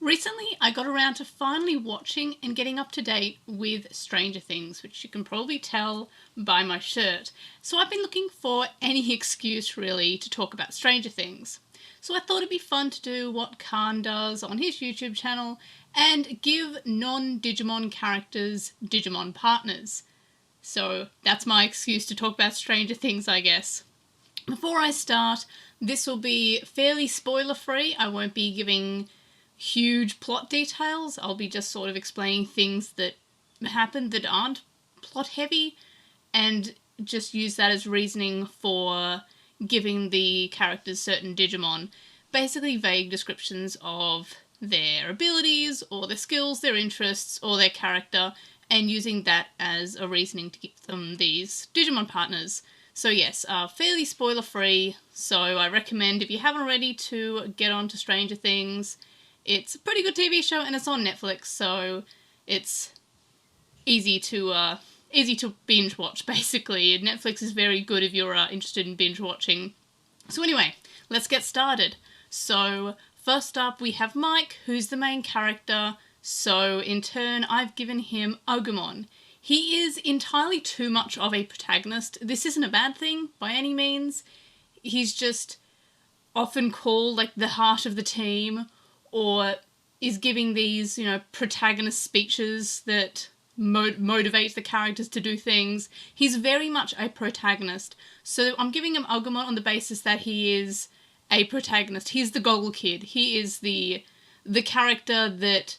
Recently, I got around to finally watching and getting up to date with Stranger Things, which you can probably tell by my shirt. So I've been looking for any excuse, really, to talk about Stranger Things. So I thought it'd be fun to do what Khan does on his YouTube channel and give non-Digimon characters Digimon partners. So that's my excuse to talk about Stranger Things, I guess. Before I start, this will be fairly spoiler-free. I won't be giving huge plot details. I'll be just sort of explaining things that happen that aren't plot heavy and just use that as reasoning for giving the characters certain Digimon. Basically vague descriptions of their abilities or their skills, their interests or their character, and using that as a reasoning to give them these Digimon partners. So yes, fairly spoiler free, so I recommend if you haven't already to get on to Stranger Things. It's a pretty good TV show and it's on Netflix, so it's easy to binge watch, basically. Netflix is very good if you're interested in binge watching. So anyway, let's get started. So first up we have Mike, who's the main character. So in turn I've given him Agumon. He is entirely too much of a protagonist. This isn't a bad thing by any means. He's just often called like the heart of the team, or is giving these, protagonist speeches that motivate the characters to do things. He's very much a protagonist. So I'm giving him Agumon on the basis that he is a protagonist. He's the goggle kid. He is the character that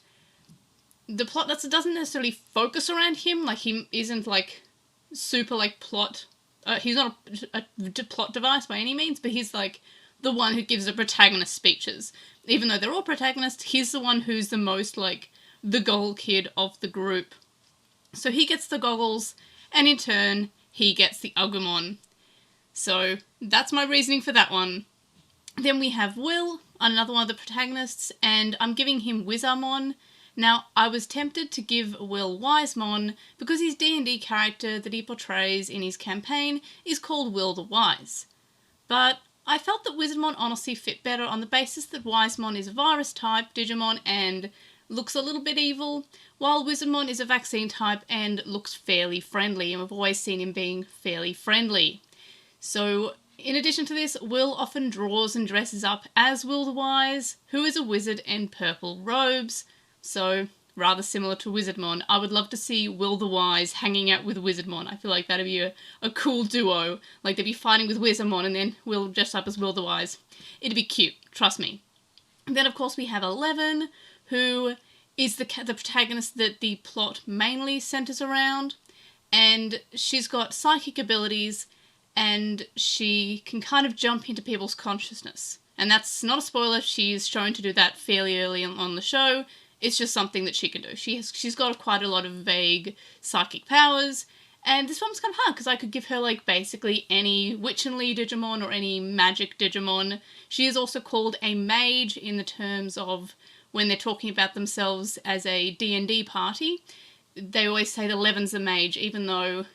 the plot that doesn't necessarily focus around him. Like, he isn't like super like plot. He's not a plot device by any means, but he's like the one who gives the protagonist speeches. Even though they're all protagonists, he's the one who's the most like the goggle kid of the group. So he gets the goggles, and in turn, he gets the Agumon. So that's my reasoning for that one. Then we have Will, another one of the protagonists, and I'm giving him Wizardmon. Now, I was tempted to give Will Wisemon because his D&D character that he portrays in his campaign is called Will the Wise. But I felt that Wizardmon honestly fit better on the basis that Wisemon is a virus-type Digimon and looks a little bit evil, while Wizardmon is a vaccine type and looks fairly friendly, and we've always seen him being fairly friendly. So, in addition to this, Will often draws and dresses up as Will the Wise, who is a wizard in purple robes, so rather similar to Wizardmon. I would love to see Will the Wise hanging out with Wizardmon. I feel like that'd be a cool duo. Like, they'd be fighting with Wizardmon and then Will dressed up as Will the Wise. It'd be cute, trust me. And then, of course, we have Eleven, who is the protagonist that the plot mainly centres around. And she's got psychic abilities and she can kind of jump into people's consciousness. And that's not a spoiler, she's shown to do that fairly early on the show. It's just something that she can do. She's got quite a lot of vague psychic powers, and this one's kind of hard because I could give her like basically any Witch and Lee Digimon or any magic Digimon. She is also called a mage in the terms of when they're talking about themselves as a D&D party. They always say that Eleven's a mage, even though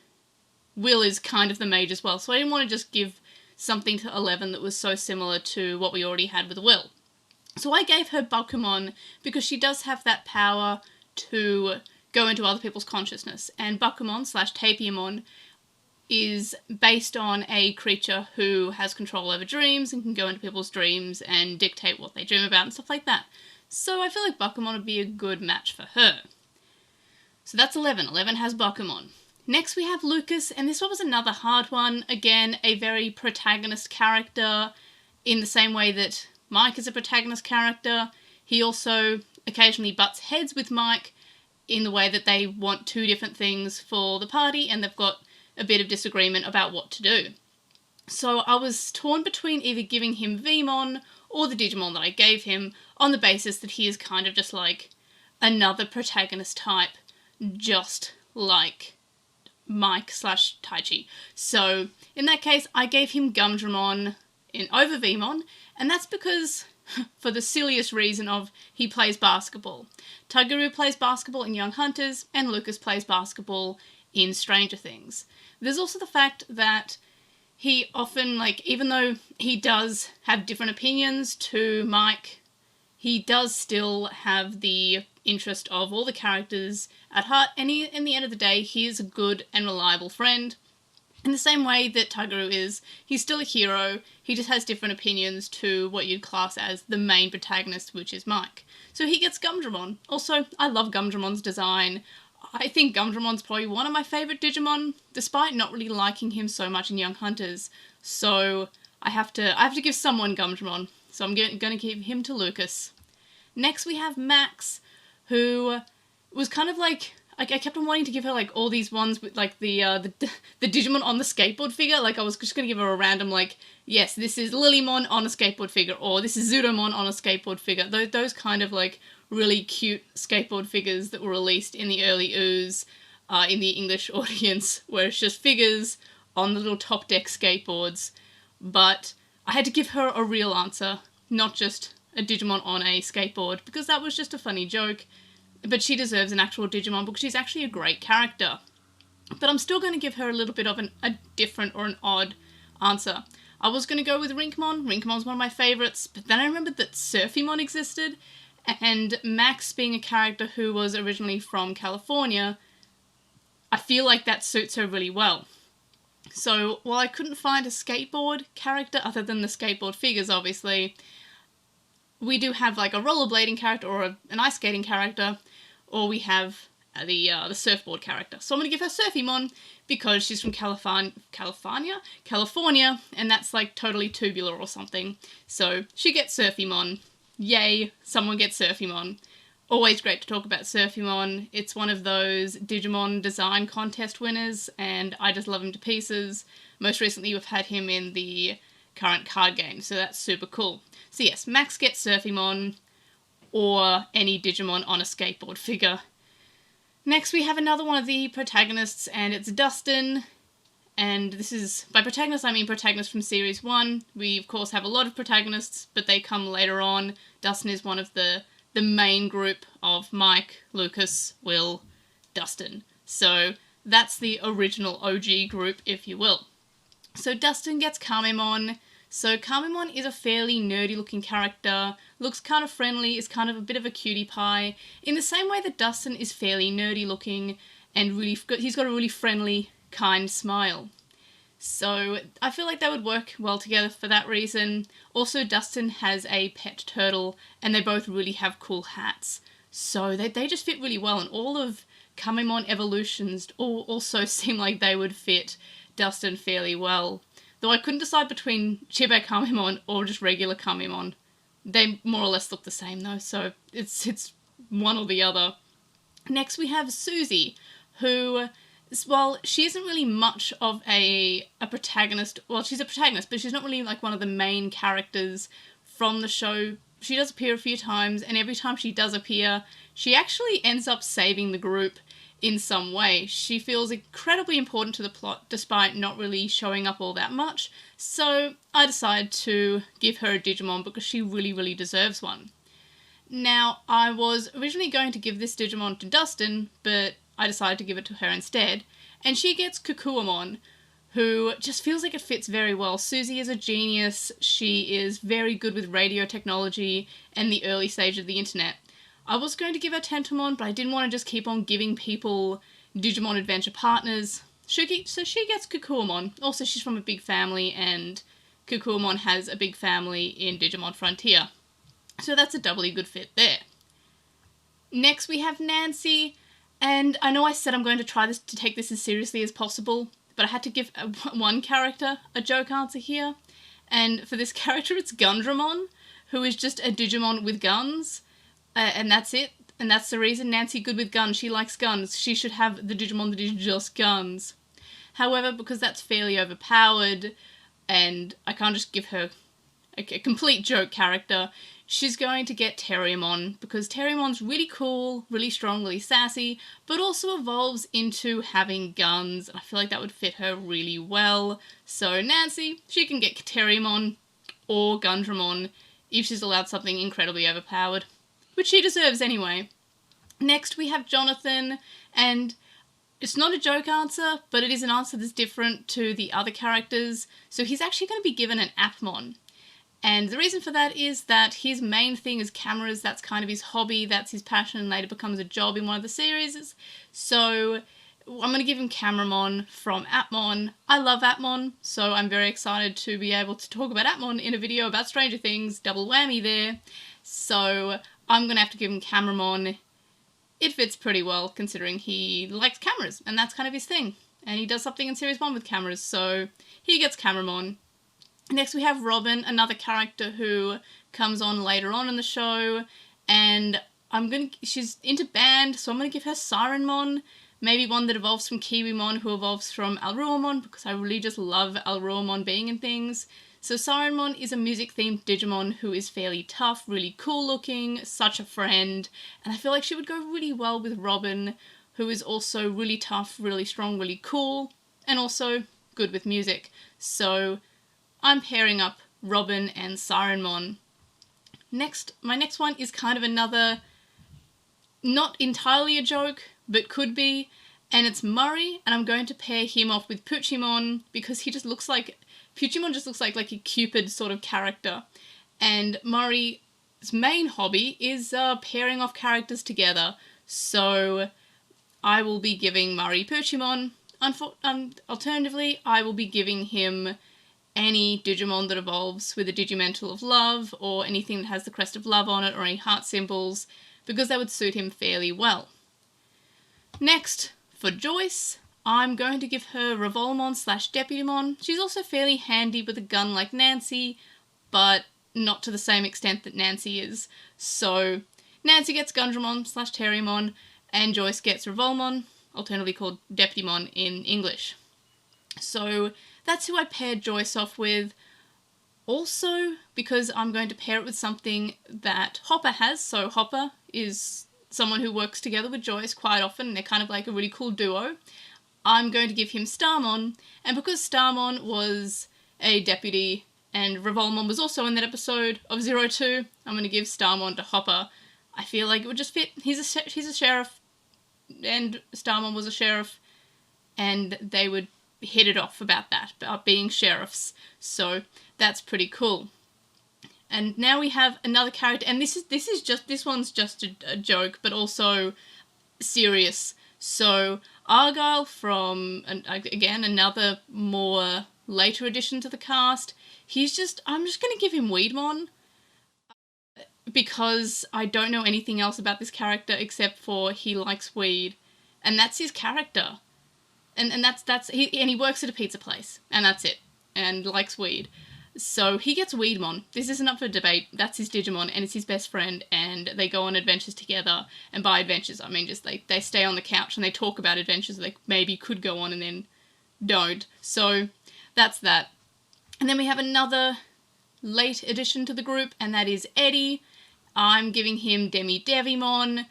Will is kind of the mage as well. So I didn't want to just give something to Eleven that was so similar to what we already had with Will. So I gave her Bakumon because she does have that power to go into other people's consciousness. And Bakumon/Tapiamon is based on a creature who has control over dreams and can go into people's dreams and dictate what they dream about and stuff like that. So I feel like Bakumon would be a good match for her. So that's 11. 11 has Bakumon. Next we have Lucas, and this one was another hard one. Again, a very protagonist character in the same way that Mike is a protagonist character. He also occasionally butts heads with Mike in the way that they want two different things for the party and they've got a bit of disagreement about what to do. So I was torn between either giving him Vmon or the Digimon that I gave him on the basis that he is kind of just like another protagonist type, just like Mike/Taichi. So in that case, I gave him Gumdramon over Vmon, and that's because, for the silliest reason of he plays basketball. Taguru plays basketball in Young Hunters, and Lucas plays basketball in Stranger Things. There's also the fact that he often, even though he does have different opinions to Mike, he does still have the interest of all the characters at heart, and in the end of the day, he is a good and reliable friend. In the same way that Taguru is, he's still a hero, he just has different opinions to what you'd class as the main protagonist, which is Mike. So he gets Gumdramon. Also, I love Gumdramon's design. I think Gumdramon's probably one of my favourite Digimon, despite not really liking him so much in Young Hunters. So I have to give someone Gumdramon. So I'm going to give him to Lucas. Next we have Max, who was kind of like, I kept on wanting to give her like all these ones with like the Digimon on the skateboard figure. Like I was just going to give her a random like, yes, this is Lilymon on a skateboard figure, or this is Zudomon on a skateboard figure. Those kind of like really cute skateboard figures that were released in the early Ooze in the English audience, where it's just figures on the little top deck skateboards. But I had to give her a real answer, not just a Digimon on a skateboard, because that was just a funny joke. But she deserves an actual Digimon because she's actually a great character. But I'm still going to give her a little bit of a different or an odd answer. I was going to go with Rinkmon. Rinkmon's one of my favourites, but then I remembered that Surfymon existed, and Max being a character who was originally from California, I feel like that suits her really well. So while I couldn't find a skateboard character other than the skateboard figures, obviously, we do have like a rollerblading character or an ice skating character, or we have the surfboard character. So I'm going to give her Surfymon because she's from California, and that's like totally tubular or something. So she gets Surfymon. Yay, someone gets Surfymon. Always great to talk about Surfymon. It's one of those Digimon design contest winners, and I just love him to pieces. Most recently we've had him in the current card game, so that's super cool. So yes, Max gets Surfymon, or any Digimon on a skateboard figure. Next we have another one of the protagonists, and it's Dustin. And this is, by protagonist I mean protagonist from Series 1. We of course have a lot of protagonists, but they come later on. Dustin is one of the main group of Mike, Lucas, Will, Dustin. So that's the original OG group, if you will. So Dustin gets Kamemon. So Kamemon is a fairly nerdy looking character, looks kind of friendly, is kind of a bit of a cutie pie, in the same way that Dustin is fairly nerdy looking and he's got a really friendly, kind smile. So I feel like they would work well together for that reason. Also, Dustin has a pet turtle, and they both really have cool hats. So they just fit really well, and all of Kamemon evolutions also seem like they would fit Dustin fairly well. Though I couldn't decide between Chibe Kamemon or just regular Kamemon. They more or less look the same though, so it's one or the other. Next we have Suzy, who, well, she isn't really much of a protagonist. Well, she's a protagonist, but she's not really like one of the main characters from the show. She does appear a few times, and every time she does appear, she actually ends up saving the group in some way. She feels incredibly important to the plot despite not really showing up all that much, so I decided to give her a Digimon because she really, really deserves one. Now, I was originally going to give this Digimon to Dustin, but I decided to give it to her instead, and she gets Kukuamon, who just feels like it fits very well. Suzy is a genius, she is very good with radio technology and the early stage of the internet. I was going to give her Tentomon, but I didn't want to just keep on giving people Digimon adventure partners. So she gets Kukuamon. Also, she's from a big family, and Kukuamon has a big family in Digimon Frontier. So that's a doubly good fit there. Next we have Nancy, and I know I said I'm going to try to take this as seriously as possible, but I had to give one character a joke answer here. And for this character it's Gundramon, who is just a Digimon with guns. And that's it. And that's the reason. Nancy good with guns. She likes guns. She should have the Digimon that is just guns. However, because that's fairly overpowered, and I can't just give her a complete joke character, she's going to get Terriermon, because Terriermon's really cool, really strong, really sassy, but also evolves into having guns, and I feel like that would fit her really well. So Nancy, she can get Terriermon or Gundramon if she's allowed something incredibly overpowered, which she deserves anyway. Next we have Jonathan, and it's not a joke answer, but it is an answer that's different to the other characters. So he's actually going to be given an Appmon. And the reason for that is that his main thing is cameras. That's kind of his hobby, that's his passion, and later becomes a job in one of the series. So I'm going to give him Cameramon from Atmon. I love Atmon, so I'm very excited to be able to talk about Atmon in a video about Stranger Things. Double whammy there. So I'm going to have to give him Cameramon. It fits pretty well considering he likes cameras, and that's kind of his thing. And he does something in Series 1 with cameras, so he gets Cameramon. Next we have Robin, another character who comes on later on in the show, and she's into band, so I'm going to give her Sirenmon, maybe one that evolves from Kiwimon, who evolves from Alruamon, because I really just love Alruamon being in things. So Sirenmon is a music-themed Digimon who is fairly tough, really cool looking, such a friend, and I feel like she would go really well with Robin, who is also really tough, really strong, really cool, and also good with music. So I'm pairing up Robin and Sirenmon. My next one is kind of another, not entirely a joke, but could be, and it's Murray, and I'm going to pair him off with Puchimon because Puchimon just looks like a Cupid sort of character, and Murray's main hobby is pairing off characters together, so I will be giving Murray Puchimon. Alternatively, I will be giving him any Digimon that evolves with a Digimental of Love, or anything that has the crest of love on it, or any heart symbols, because that would suit him fairly well. Next, for Joyce, I'm going to give her Revolmon/Deputymon. She's also fairly handy with a gun like Nancy, but not to the same extent that Nancy is. So Nancy gets Gundramon/Terriermon, and Joyce gets Revolmon, alternatively called Deputymon in English. So that's who I paired Joyce off with. Also, because I'm going to pair it with something that Hopper has, so Hopper is someone who works together with Joyce quite often, and they're kind of like a really cool duo. I'm going to give him Starmon, and because Starmon was a deputy and Revolmon was also in that episode of 02, I'm going to give Starmon to Hopper. I feel like it would just fit. He's a sheriff, and Starmon was a sheriff, and they would hit it off about being sheriffs, so that's pretty cool. And now we have another character, and this one's just a joke, but also serious. So Argyle from, again, another more later addition to the cast. I'm just going to give him Weedmon, because I don't know anything else about this character except for he likes weed, and that's his character. And he works at a pizza place, and that's it, and likes weed. So he gets Weedmon. This isn't up for debate. That's his Digimon, and it's his best friend, and they go on adventures together. And by adventures, I mean just they stay on the couch and they talk about adventures they maybe could go on and then don't. So that's that. And then we have another late addition to the group, and that is Eddie. I'm giving him Demi-Devimon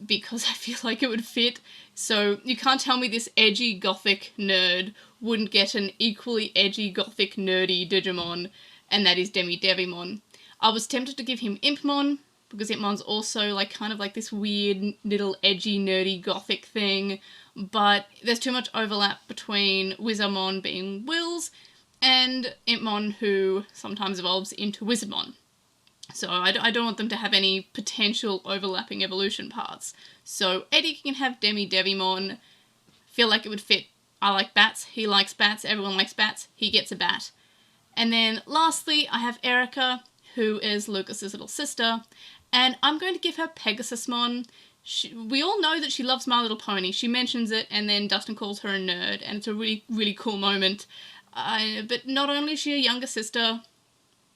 because I feel like it would fit. So you can't tell me this edgy gothic nerd wouldn't get an equally edgy gothic nerdy Digimon, and that is Demi-Devimon. I was tempted to give him Impmon, because Impmon's also kind of like this weird little edgy nerdy gothic thing, but there's too much overlap between Wizardmon being Wills and Impmon, who sometimes evolves into Wizardmon. So I don't want them to have any potential overlapping evolution parts. So Eddie can have Demi-Devimon. Feel like it would fit. I like bats, he likes bats, everyone likes bats, he gets a bat. And then lastly, I have Erica, who is Lucas's little sister, and I'm going to give her Pegasusmon. We all know that she loves My Little Pony. She mentions it, and then Dustin calls her a nerd, and it's a really, really cool moment. But not only is she a younger sister,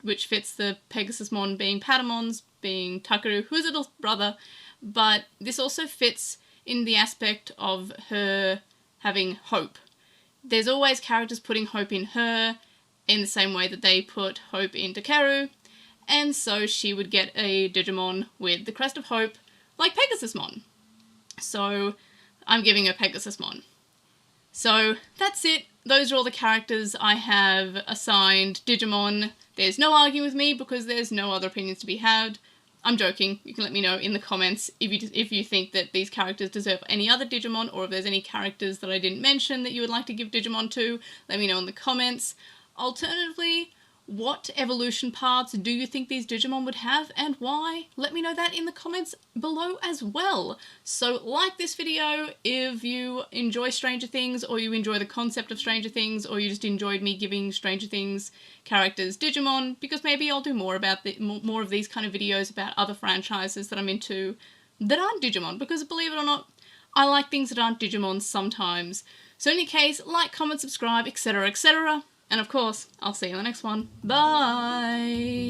which fits the Pegasusmon being Patamon's, being Takaru, who's a little brother, but this also fits in the aspect of her having hope. There's always characters putting hope in her, in the same way that they put hope into Karu, and so she would get a Digimon with the crest of hope, like Pegasusmon. So I'm giving her Pegasusmon. So that's it. Those are all the characters I have assigned Digimon. There's no arguing with me because there's no other opinions to be had. I'm joking. You can let me know in the comments if you think that these characters deserve any other Digimon, or if there's any characters that I didn't mention that you would like to give Digimon to. Let me know in the comments. Alternatively, What evolution paths do you think these Digimon would have and why? Let me know that in the comments below as well. So like this video if you enjoy Stranger Things, or you enjoy the concept of Stranger Things, or you just enjoyed me giving Stranger Things characters Digimon, because maybe I'll do more about more of these kind of videos about other franchises that I'm into that aren't Digimon, because believe it or not, I like things that aren't Digimon sometimes. So in any case, like, comment, subscribe, etc, etc. And of course, I'll see you in the next one. Bye!